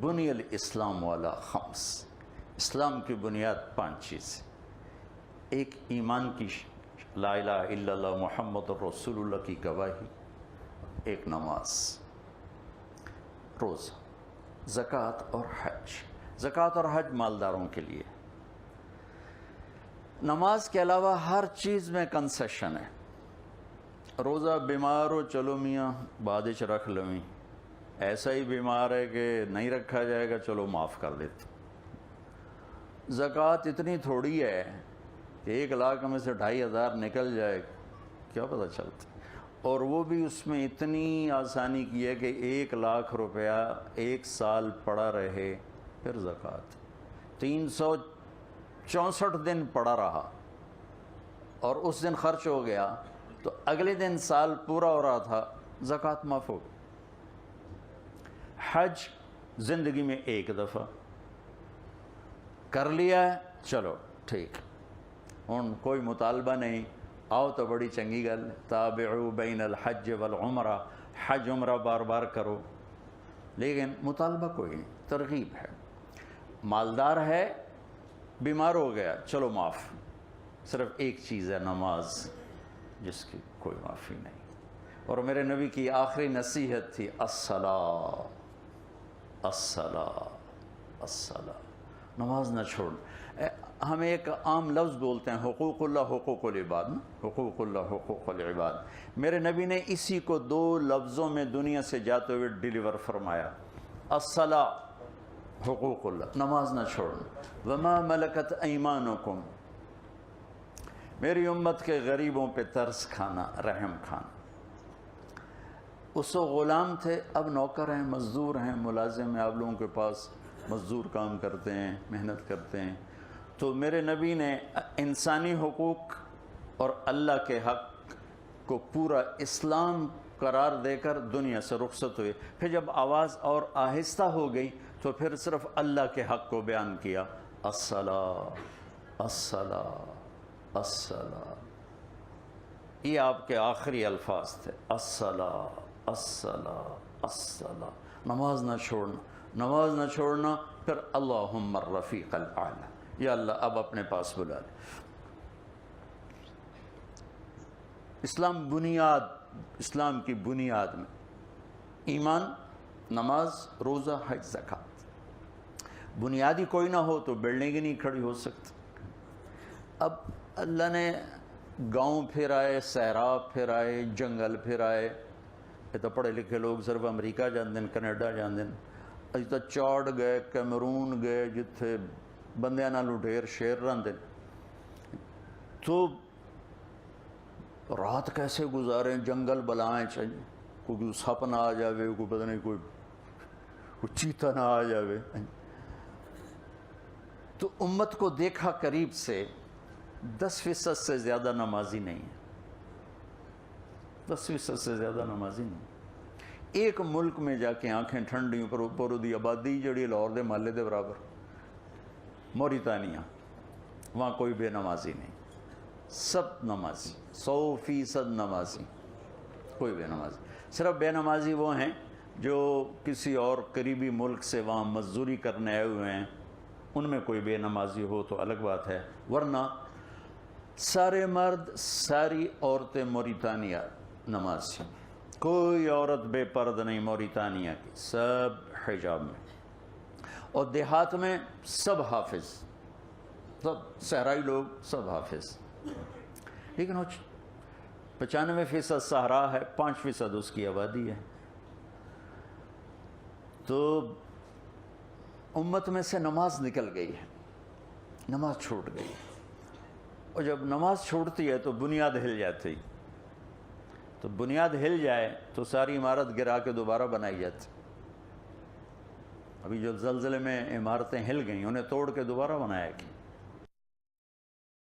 بنی الاسلام والا خمس، اسلام کی بنیاد 5 چیز، ایک ایمان کی لا الہ الا اللہ محمد رسول اللہ کی گواہی، ایک نماز، روزہ، زکوٰۃ اور حج۔ زکوٰۃ اور حج مالداروں کے لیے، نماز کے علاوہ ہر چیز میں کنسیشن ہے۔ روزہ بیمار ہو، چلو میاں بعد رکھ لویں، ایسا ہی بیمار ہے کہ نہیں رکھا جائے گا، چلو معاف کر دیتے۔ زکوٰۃ اتنی تھوڑی ہے کہ 1 لاکھ میں سے 2,500 نکل جائے، کیا پتہ چلتا، اور وہ بھی اس میں اتنی آسانی کی ہے کہ 1 لاکھ روپیہ 1 سال پڑا رہے، پھر زکوٰۃ 364 دن پڑا رہا اور اس دن خرچ ہو گیا تو اگلے دن سال پورا ہو رہا تھا، زکوٰۃ معاف ہو گئی۔ حج زندگی میں 1 دفعہ کر لیا ہے، چلو ٹھیک، ہن کوئی مطالبہ نہیں، آؤ تو بڑی چنگی گل، تابعوا بین الحج والعمرہ، حج عمرہ بار بار کرو، لیکن مطالبہ کوئی نہیں، ترغیب ہے۔ مالدار ہے، بیمار ہو گیا، چلو معاف، صرف ایک چیز ہے، نماز، جس کی کوئی معافی نہیں۔ اور میرے نبی کی آخری نصیحت تھی الصلاۃ، الصلاۃ، الصلاۃ، نماز نہ چھوڑ۔ ہم ایک عام لفظ بولتے ہیں حقوق اللہ حقوق العباد، حقوق اللہ حقوق العباد، میرے نبی نے اسی کو 2 لفظوں میں دنیا سے جاتے ہوئے ڈیلیور فرمایا، الصلاۃ، حقوق اللہ، نماز نہ چھوڑنا، وما ملکت ایمانکم، میری امت کے غریبوں پہ ترس کھانا، رحم کھانا۔ اس وقت غلام تھے، اب نوکر ہیں، مزدور ہیں، ملازم ہیں، آپ لوگوں کے پاس مزدور کام کرتے ہیں، محنت کرتے ہیں، تو میرے نبی نے انسانی حقوق اور اللہ کے حق کو پورا اسلام قرار دے کر دنیا سے رخصت ہوئے۔ پھر جب آواز اور آہستہ ہو گئی تو پھر صرف اللہ کے حق کو بیان کیا، الصلاۃ، الصلاۃ، الصلاۃ، یہ آپ کے آخری الفاظ تھے، الصلاۃ، الصلاۃ، الصلاۃ، نماز نہ چھوڑنا، نماز نہ چھوڑنا۔ پھر اللہم الرفیق الاعلی، یا اللہ اب اپنے پاس بلا لے۔ اسلام بنیاد، اسلام کی بنیاد میں ایمان، نماز، روزہ، حج، زکوٰۃ، بنیادی کوئی نہ ہو تو بلڈنگ ہی نہیں کھڑی ہو سکتی۔ اب اللہ نے گاؤں پھر آئے، صحرا پھر آئے، جنگل پھر آئے، یہ تو پڑھے لکھے لوگ صرف امریکہ جاندے، کینیڈا جاندے، اج تو چاڑ گئے، کیمرون گئے، جتھے بندیاں نال ڈھیر شیر رہندے، تو رات کیسے گزاریں، جنگل بلائیں چاہیے، کوئی سپ نہ آ جاوے، کوئی پتہ نہیں کوئی چیتا نہ آ جاوے۔ تو امت کو دیکھا قریب سے، 10% سے زیادہ نمازی نہیں ہے، 10% سے زیادہ نمازی نہیں۔ ایک ملک میں جا کے آنکھیں ٹھنڈی پر اوپر دی آبادی جڑی لاہور دے محلے دے برابر، موریتانیہ، وہاں کوئی بے نمازی نہیں، سب نمازی، 100% نمازی، کوئی بے نمازی۔ صرف بے نمازی وہ ہیں جو کسی اور قریبی ملک سے وہاں مزدوری کرنے آئے ہوئے ہیں، ان میں کوئی بے نمازی ہو تو الگ بات ہے، ورنہ سارے مرد، ساری عورتیں موریتانیہ نمازی، کوئی عورت بے پرد نہیں موریتانیہ کی، سب حجاب میں، اور دیہات میں سب حافظ، سب صحرائی لوگ سب حافظ، لیکن وہ 95% صحرا ہے، 5% اس کی آبادی ہے۔ تو امت میں سے نماز نکل گئی ہے، نماز چھوٹ گئی، اور جب نماز چھوٹتی ہے تو بنیاد ہل جاتی، تو بنیاد ہل جائے تو ساری عمارت گرا کے دوبارہ بنائی جاتی۔ ابھی جو زلزلے میں عمارتیں ہل گئیں انہیں توڑ کے دوبارہ بنایا گیا۔